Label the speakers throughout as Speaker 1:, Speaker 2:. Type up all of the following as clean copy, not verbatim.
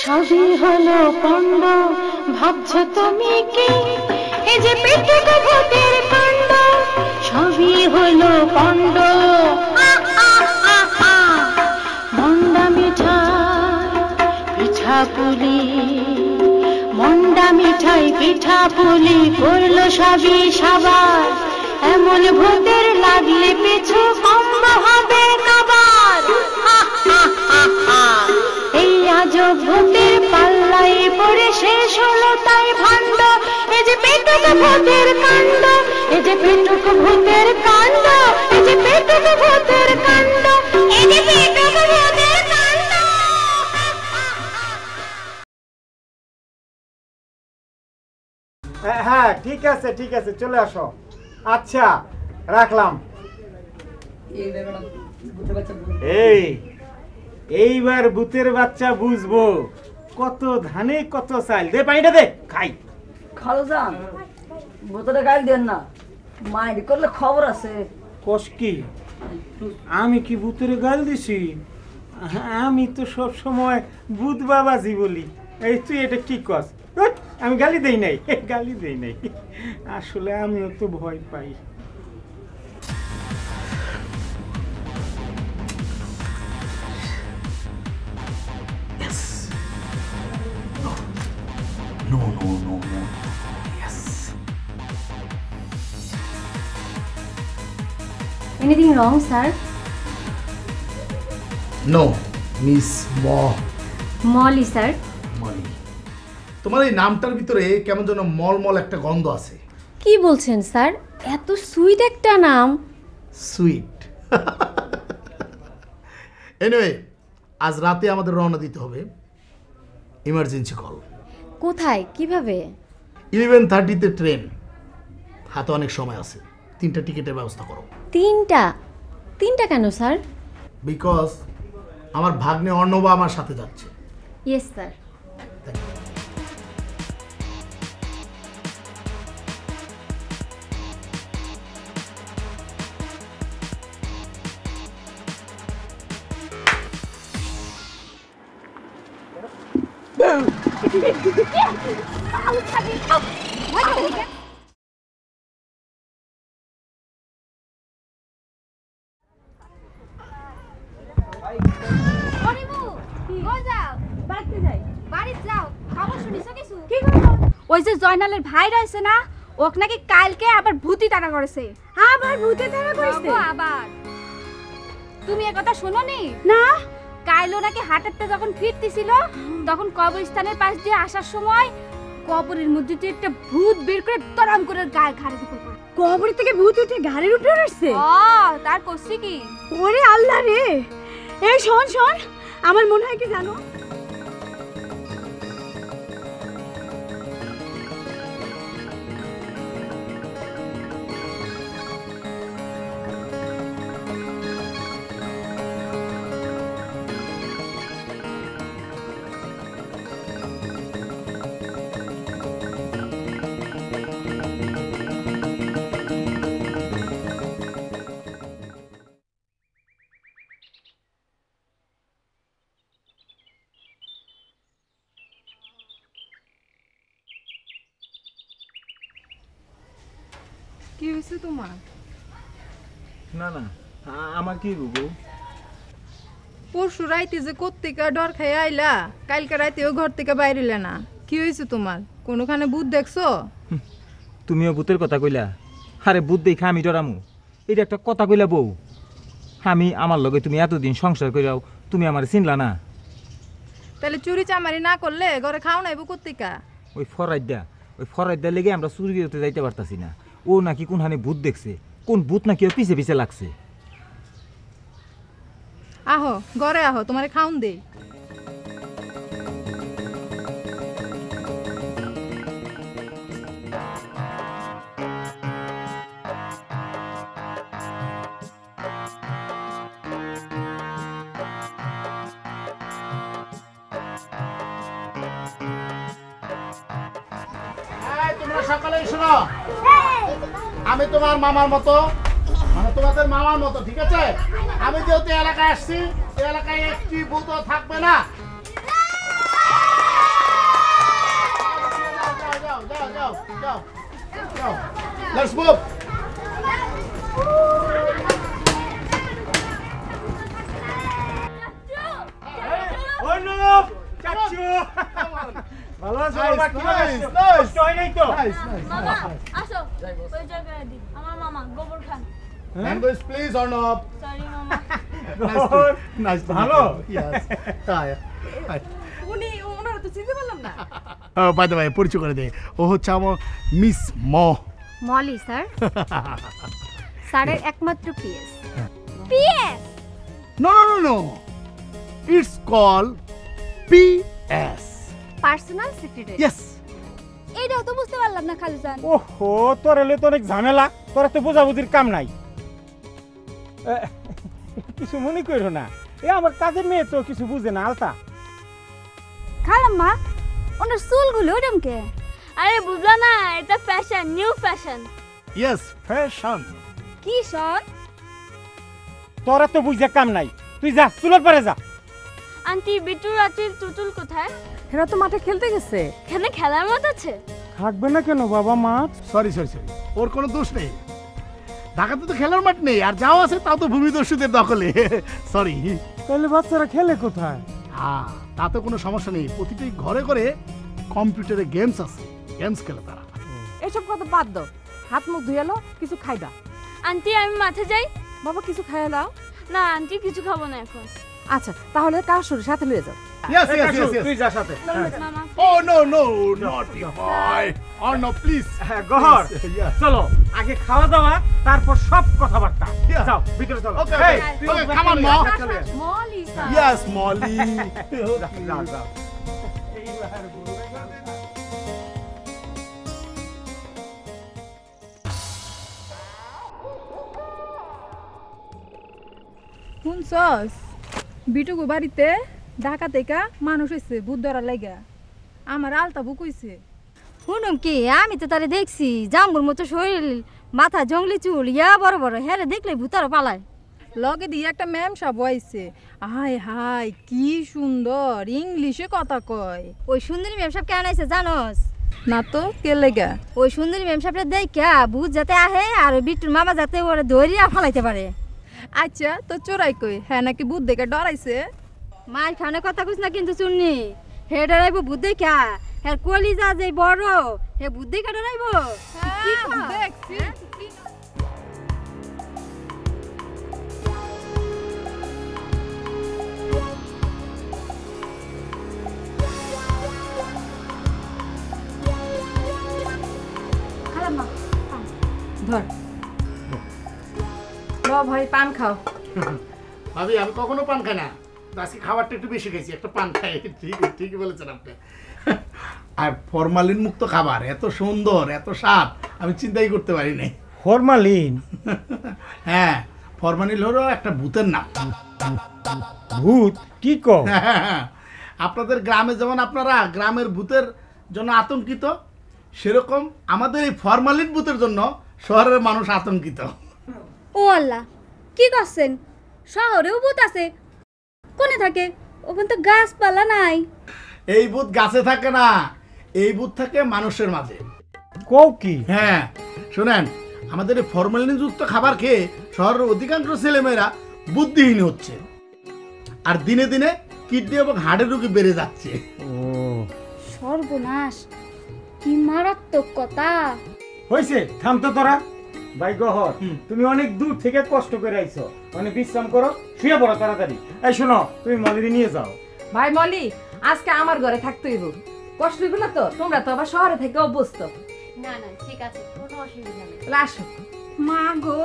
Speaker 1: সবই হলো পণ্ড, ভাবছো তুমি কি এই যে পেটুক ভূতের কাণ্ড? সবই হলো পণ্ড। মন্ডা মিঠাই পিঠা পুলি, মন্ডা মিঠাই পিঠা পুলি করলো সবই সাবার। এমন ভূতের লাগলে পিছু কম্ব হবে কাবার। এই আজব ভূতের পাল্লাই পড়ে শেষ হলো তাই ভাণ্ড। এই যে পেটুক ভূতের কাণ্ড, এই যে পেটুক ভূতের কাণ্ড, এই যে পেটুক ভূতের কাণ্ড, এই যে পেটুক ভূতের কাণ্ড।
Speaker 2: হ্যাঁ ঠিক আছে ঠিক আছে, চলে আসো। আচ্ছা রাখলাম। এইবার ভূতের বাচ্চা বুঝবো কত ধানে কত চাল। দে পানিটা দে খাই।
Speaker 3: খালুজান ভূতের গাল দেন না, মাইর করলে খবর আছে।
Speaker 2: কস কি? আমি কি ভূতের গাল দিছি? আমি তো সব সময় ভূত বাবাজি বলি। এই তুই এটা কি কস? আমি গালি দেই নাই, গালি দেই নাই। আসলে আমিও তো ভয় পাই।
Speaker 4: No, no, no, no. Yes.
Speaker 5: Anything wrong, sir?
Speaker 4: No, Miss
Speaker 5: Molly, sir.
Speaker 4: Molly. তোমার এই নামটার ভিতরে কেমন যেন মলমল একটা গন্ধ আছে।
Speaker 5: কি বলছেন স্যার? এত সুইট একটা নাম।
Speaker 4: সুইট। এনিওয়ে, আজ রাতে আমাদের রওনা দিতে হবে। Emergency call.
Speaker 5: কোথায়? কিভাবে?
Speaker 4: 11:30-তে ট্রেন। হাতে অনেক সময় আছে। 3টা টিকিটের ব্যবস্থা করো।
Speaker 5: 3টা কেন স্যার?
Speaker 4: বিকজ আমার ভাগ্নে অর্ণবা আমার সাথে যাচ্ছে।
Speaker 5: Yes sir.
Speaker 6: ওই যে জয়নালের ভাই রয়েছে না, ওক নাকি কালকে আবার ভূতি তাড়া করেছে।
Speaker 7: আবার ভূতে তাড়া করেছে?
Speaker 6: আবার তুমি এ কথা শোনোনি?
Speaker 7: না।
Speaker 6: কাইলো নাকি হাঁটাতে যখন ফিরতেছিল তখন কবরস্থানের পাশ দিয়ে আসার সময় কবরের মধ্যে দিয়ে একটা ভূত বের করে তরাম করে গায়ে ঘাড়ের উপর পড়ে।
Speaker 7: কবর থেকে ভূত উঠে ঘাড়ের উপরে আসছে?
Speaker 6: তার করছি কি?
Speaker 7: ওরে আল্লাহ রে! এই শোন শোন, আমার মনে হয় কি জানো,
Speaker 8: কি হয়েছে তোমার?
Speaker 2: না না, আমার কি বুবু?
Speaker 8: পরশু রাইতে যে কোত্থেকে ডর খাই আইলা, কালকে রাইতেও ঘর থেকে বাইরেলে না। কি হয়েছে তোমার? কোনোখানে ভূত দেখছো?
Speaker 2: তুমিও ভূতের কথা কইলা? আরে ভূত দেখে আমি ডরামু? এটা একটা কথা কইলা বউ? আমি আমার লগে তুমি এতদিন সংসার কইরাও তুমি আমার চিনলা না?
Speaker 8: তাহলে চুরি চামারি না করলে ঘরে খাও নাইবো কোত্থেকা?
Speaker 2: ওই ফরাইদা লেগে আমরা চুরি করতে যাইতে পারতাছি না। ও নাকি কোনখানে ভূত দেখছে, কোন ভূত নাকি ও পিছে পিছে লাগছে।
Speaker 8: আহো ঘরে আহো, তোমারে খাউন দেই।
Speaker 4: তোমরা সকালে শোনো, আমি তোমার মামার মতো, মানে তোমাদের মামার মতো, ঠিক আছে? আমি যেহেতু এলাকায় আসছি, এই এলাকায় একটি ভূতও থাকবে না। যাও। Let's move.
Speaker 2: ভালো আছো?
Speaker 4: Nice,
Speaker 2: বাবা, কি
Speaker 4: nice,
Speaker 2: আছো?
Speaker 4: nice.
Speaker 2: কষ্ট হয় নাই তো?
Speaker 6: মামা আসো ওই জায়গায় দি আমার মামা গোবর খান
Speaker 4: Language, please, Arnab.
Speaker 6: সরি মামা
Speaker 4: Nice to
Speaker 2: ভালো?
Speaker 4: meet you. Yes. Hi.
Speaker 7: উনি ওনারা তো চিনতে পারলাম না।
Speaker 4: বাই দ্য ওয়ে, পরিচয় করে দে। ও হচ্ছে আমার মিস
Speaker 5: মলি স্যার স্যারের একমাত্র PS
Speaker 6: PS
Speaker 4: No. It's called PS.
Speaker 5: Personal secretary
Speaker 4: Yes.
Speaker 6: এইটাও তো বুঝতে পারলাম না খালুজান
Speaker 2: ওহো, তোর এলে তো অনেক ঝামেলা, তোর তো বোঝাবুঝির কাম নাই। কিছু মনে করো না, এ আমার কাজের মেয়ে তো কিছু বুঝে না। আলতা
Speaker 6: খালাম্মা ওনার চুলগুলো ওরমকে আরে বুঝলা না এটা fashion new fashion
Speaker 4: Yes, fashion.
Speaker 6: কি সন
Speaker 2: তোরা তো বুঝে কাম নাই, তুই যা চুলের পারে যা।
Speaker 6: আন্টি বিটুর আটির টুটুল কোথায়
Speaker 7: এরা তো মাঠে খেলতে গেছে।
Speaker 6: এখানে খেলার মত আছে
Speaker 2: থাকবে না কেন বাবা মাছ?
Speaker 4: সরি। ওর কোনো দোষ নেই। ঢাকাতে তো খেলার মাঠ নেই, আর যাও আছে তাও তো ভূমিদস্যুদের দখলে। সরি।
Speaker 2: তাহলে বাচ্চারা খেলে কোথায়?
Speaker 4: হ্যাঁ, তাতে কোনো সমস্যা নেই। প্রতিটি ঘরে ঘরে কম্পিউটারে গেমস আছে, গেমস খেলে তারা।
Speaker 7: এসব কথা বাদ দাও, হাত মুখ ধুয়ালো, কিছু খাইবা।
Speaker 6: আন্টি আমি মাঠে যাই
Speaker 7: বাবা কিছু খাইয়া দাও।
Speaker 6: না আন্টি কিছু খাবো না এখন
Speaker 7: আচ্ছা তাহলে কাশুর সাথে লয়ে যাও।
Speaker 4: Yes.
Speaker 2: তুই যা সাথে।
Speaker 6: মামা
Speaker 4: Oh no, naughty boy. Oh no, please.
Speaker 2: হ্যাঁ, গহর
Speaker 4: Yeah.
Speaker 2: চলো, আগে খাওয়া দাওয়া, তারপর সব কথাবার্তা।
Speaker 4: Yeah.
Speaker 2: যাও ভিতরে চলো।
Speaker 4: Okay,
Speaker 2: এই,
Speaker 4: okay.
Speaker 2: তুই
Speaker 4: Okay,
Speaker 2: ওখানে
Speaker 4: come on,
Speaker 2: চলে
Speaker 4: Ma.
Speaker 2: যা, চলে যা।
Speaker 6: Molly sir
Speaker 4: Yes, Molly.
Speaker 2: যাও।
Speaker 8: শুনছস বিটুকু বাড়িতে ঢাকা থেকে মানুষ হয়েছে ভূত ধরার লাগা আমার আলতা বুক হইছে
Speaker 5: শুনুম কি, আমি তো তারে দেখছি জাম্বুর মতো শরীর, মাথা জঙ্গলি চুল, ইয়া বড় বড়, হ্যাঁ দেখলে ভূতার পালায়।
Speaker 8: লগে দিয়ে একটা ম্যাম সাহেব আইছে হাই কি সুন্দর ইংলিশে কথা কয়
Speaker 5: ওই সুন্দরী ম্যাম সাহেব কেন আইছে জানোস?
Speaker 8: না তো কে লেগা
Speaker 5: ওই সুন্দরী ম্যাম সাহেবটা দেখা ভূত যাতে আহে আর বিট্টুর মামা যাতে ওরা ধরিয়া ফালাইতে পারে।
Speaker 8: আচ্ছা তো চোরাই কই হ্যাঁ নাকি ভূত দেখে ডরাইছে
Speaker 5: মার খানে কথা কইস না কিন্তু শুননি, হে ডরাইব ভূত দেখা, হ্যাঁ কলিজা যে বড়, হে ভূত দেখা ডরাইব।
Speaker 8: দেখছি
Speaker 5: খালাম্মা
Speaker 7: ধর ল ভাই পান খাও।
Speaker 4: ভাবি, আমি কখনো পান খাই না, আজকে খাবারটা একটু বেশি খেয়েছি, একটা পান খাই। ঠিকই বলেছেন আপনি। আর ফরমালিন মুক্ত খাবার এত সুন্দর, এত স্বাদ আমি চিন্তাই করতে পারি নাই।
Speaker 2: ফরমালিন?
Speaker 4: হ্যাঁ, ফরমালিন হলো একটা ভূতের নাম।
Speaker 2: ভূত? কি কও?
Speaker 4: আপনাদের গ্রামে যেমন আপনারা গ্রামের ভূতের জন্য আতঙ্কিত, সেরকম আমাদের এই ফরমালিন ভূতের জন্য শহরের মানুষ আতঙ্কিত।
Speaker 5: ও আল্লাহ, কি করছেন? শহরেও ভূত আছে? কোনে থাকে? ওখানে তো গাছপালা নাই।
Speaker 4: এই ভূত গাছে থাকে না, এই ভূত থাকে মানুষের মাঝে।
Speaker 2: কও কি?
Speaker 4: হ্যাঁ শুনেন, আমাদের এই ফরমালিনযুক্ত খাবার খেয়ে শহরের অধিকাংশ ছেলেমেয়েরা বুদ্ধিহীন হচ্ছে, আর দিনে দিনে কিডনি এবং হার্টের রোগী বেড়ে যাচ্ছে।
Speaker 2: ও
Speaker 5: সর্বনাশ, কি মারাত্মক কথা।
Speaker 2: হইছে, থাম তো তোরা। ভাই গহর, তুমি অনেক দূর থেকে কষ্ট করে আইছো, অনেক বিশ্রাম করো, শুয়ে পড়ো তাড়াতাড়ি। এই শোনো, তুমি মলিদি নিয়ে যাও।
Speaker 7: ভাই মলি, আজকে আমার ঘরে থাকতে হইব। কষ্ট হইব না তো? তোমরা তো আবার শহরে থেকে অভ্যস্ত।
Speaker 5: না না ঠিক আছে, কোনো অসুবিধা নেই।
Speaker 7: তাহলে আসো।
Speaker 5: মা গো,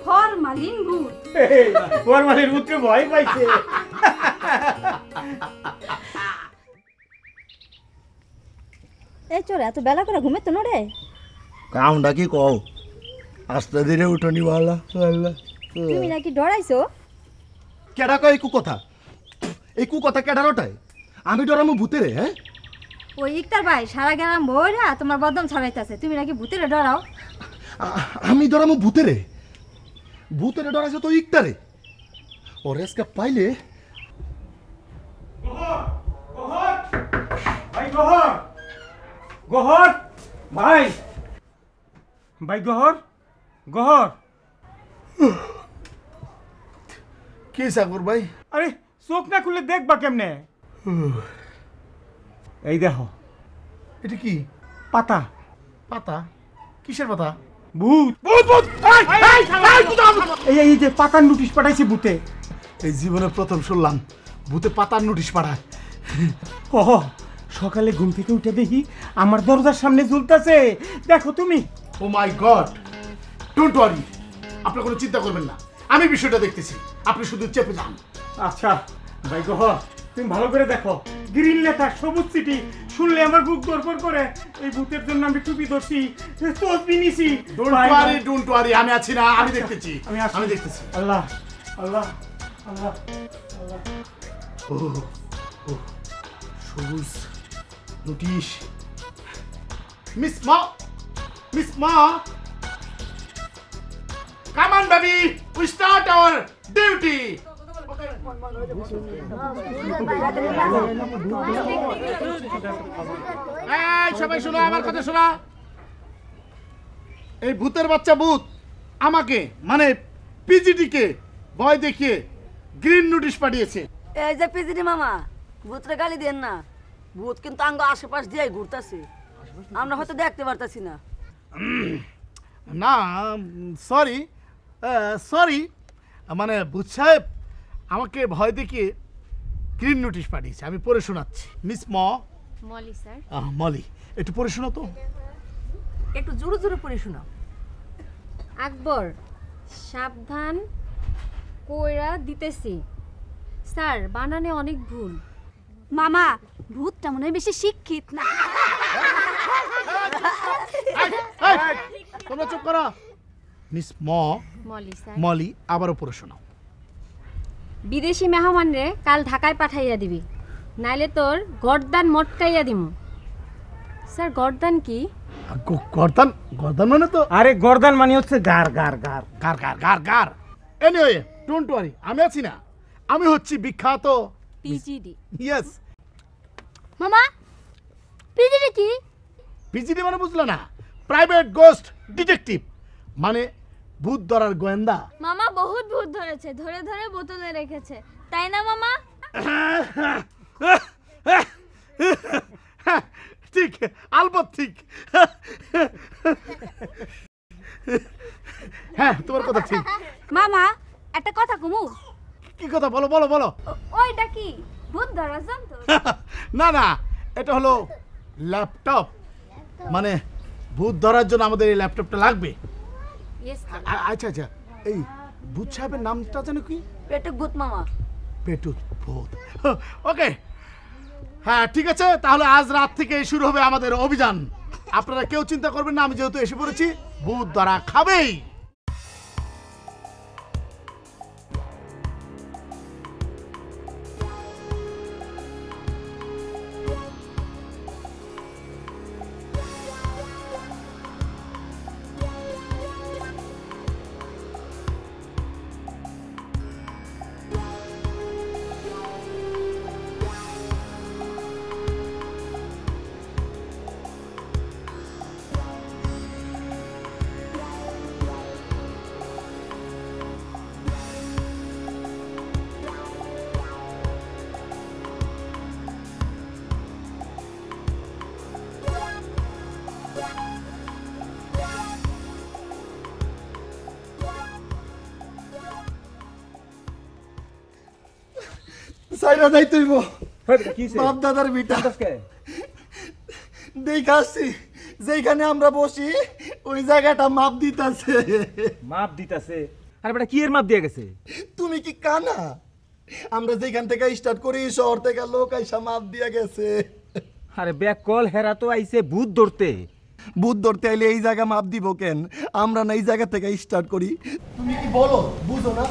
Speaker 5: ফরমালিন ভূত।
Speaker 2: ফরমালিন ভূতকে ভয় পাইছে।
Speaker 5: এই চোরে এত বেলা করে ঘুমে তো নড়ে।
Speaker 9: কামটা কি কও, আস্তে ধীরে উঠনি ভালো।
Speaker 5: তুমি নাকি ডরাইছো?
Speaker 9: কেডা কয় এই কুকথা? এই কুকথা কেডার ওটাই? আমি ডরামো ভূতেরে? হ্যাঁ,
Speaker 5: ওই ইকতার ভাই সারা গ্রাম বইরা তোমার বদনাম ছড়াইতেছে, তুমি নাকি ভূতেরে ডরাও।
Speaker 9: আমি ডরামো ভূতেরে? ভূতের ডরাইছে তো ইকটারে ওরে আজকে পাইলে
Speaker 2: ভাই গহর গহর ভাই ভাই গহর গহর
Speaker 4: কি সাগর ভাই?
Speaker 2: আরে চোখ না খুলে দেখবা কেমনে? এই দেখো
Speaker 4: এটা কি
Speaker 2: পাতা
Speaker 4: পাতা? কিসের পাতা?
Speaker 2: ভূত ভূত ভূত এই যে পাতার নোটিশ পাঠাইছে ভূতে।
Speaker 4: এই জীবনে প্রথম শুনলাম ভূতে পাতার নোটিশ পাঠায়।
Speaker 2: ও সকালে ঘুম থেকে উঠে দেখি আমার দরজার সামনে ঝুলতেছে। দেখো তুমি।
Speaker 4: ও মাই গড, ডোন্ট ওয়ারি, আপনি কোনো চিন্তা করবেন না, আমি বিষয়টা দেখতেছি, আপনি শুধু চেপে যান।
Speaker 2: আচ্ছা ভাই গহ, তুমি ভালো করে দেখো, গ্রিন লেখা সবুজ চিঠি। শুনলে আমার বুক দরপড় করে। এই ভূতের জন্য আমি টুপি ধরছি, তসবি নিছি।
Speaker 4: ডোন্ট ওয়ারি, আমি আছি না, আমি দেখতেছি, আমি দেখতেছি।
Speaker 2: আল্লাহ আল্লাহ আল্লাহ আল্লাহ।
Speaker 4: ও ও সবুজ নোটিশ। মিস মা, come on baby, we start our duty. এই সবাই শোনো, আমার কথা শোনো। এই ভূতের বাচ্চা ভূত আমাকে মানে পিজিটিকে ভয় দেখিয়ে গ্রিন নোটিশ পাঠিয়েছে।
Speaker 3: এই যে পিজিডি মামা, ভূতরে গালি দেন না, ভূত কিন্তু আঙ্গ আশেপাশ দিয়ে ঘুরতেছে, আমরা হয়তো দেখতে পারতাছি না।
Speaker 4: না সরি মানে ভূত সাহেব আমাকে ভয় দেখিয়ে গ্রিন নোটিশ পাঠিয়েছে, আমি পড়ে শোনাচ্ছি। Miss
Speaker 6: Moli sir.
Speaker 4: মলি, একটু পড়ে শোনো তো।
Speaker 7: একটু জোরে জোরে পড়ে শোনাও।
Speaker 6: আকবর, সাবধান কইরা দিতেছি। স্যার বানানে অনেক ভুল।
Speaker 5: মামা ভূতটা মনে হয় বেশি শিক্ষিত না।
Speaker 4: তোমরা চুপ করো। Miss
Speaker 6: Moli sir.
Speaker 4: মলি, আবারও পড়ে শোনাও।
Speaker 6: বিদেশি মেহমান রে কাল ঢাকায় পাঠাইয়া দিবি, নাইলে তোর গর্দান মটকাইয়া দিমু। স্যার গর্দান কি?
Speaker 4: গর্দান মানে তো,
Speaker 2: আরে গর্দান মানে হচ্ছে গার গার গার
Speaker 4: গার গার গার গার। এনিওয়ে ডোন্ট ওয়ারি, আমি আছি না, আমি হচ্ছি বিখ্যাত
Speaker 6: পিজিডি।
Speaker 4: ইয়েস।
Speaker 5: মামা পিজিডি কি?
Speaker 4: পিজিডি মানে বুঝলো না? প্রাইভেট গোস্ট ডিটেকটিভ, মানে ভূত ধরার গোয়েন্দা।
Speaker 5: মামা বহুত ভূত ধরেছে, ধরে ধরে বোতলে রেখেছে, তাই না মামা?
Speaker 4: ঠিক, আলবত ঠিক। হ্যাঁ তোমার কথা ঠিক।
Speaker 5: মামা একটা কথা কমু।
Speaker 4: কি কথা? বলো বলো বলো।
Speaker 5: ওইটা কি ভূত ধরার যন্ত্র?
Speaker 4: না না, এটা হলো ল্যাপটপ, মানে ভূত ধরার জন্য আমাদের এই ল্যাপটপটা লাগবে। আচ্ছা আচ্ছা, এই ভূত সাহেবের নামটা জানো কি?
Speaker 3: পেটুক ভূত মামা।
Speaker 4: পেটুক ভূত, ওকে। হ্যাঁ ঠিক আছে, তাহলে আজ রাত থেকে শুরু হবে আমাদের অভিযান। আপনারা কেউ চিন্তা করবেন না, আমি যেহেতু এসে পড়েছি, ভূত ধরা খাবেই।
Speaker 9: সাইরা যাইতেইব
Speaker 2: কি
Speaker 9: বাপ দাদার বিটা দেখাচ্ছি, যেখানে আমরা বসি ওই জায়গাটা মাপ দিতেছে।
Speaker 2: মাপ দিতেছে? আরে বেটা কি এর মাপ দিয়ে গেছে?
Speaker 9: তুমি কি কানা? আমরা যেখান থেকে স্টার্ট করি শহর থেকে লোক আইসা মাপ দিয়া গেছে।
Speaker 2: আরে ব্যাকল হেরা তো আইছে ভূত ধরতে।
Speaker 9: ভূত ধরতে আইলে এই জায়গা মাপ দিব কেন? আমরা না এই জায়গা থেকে স্টার্ট করি। তুমি কি বলো বুঝো না?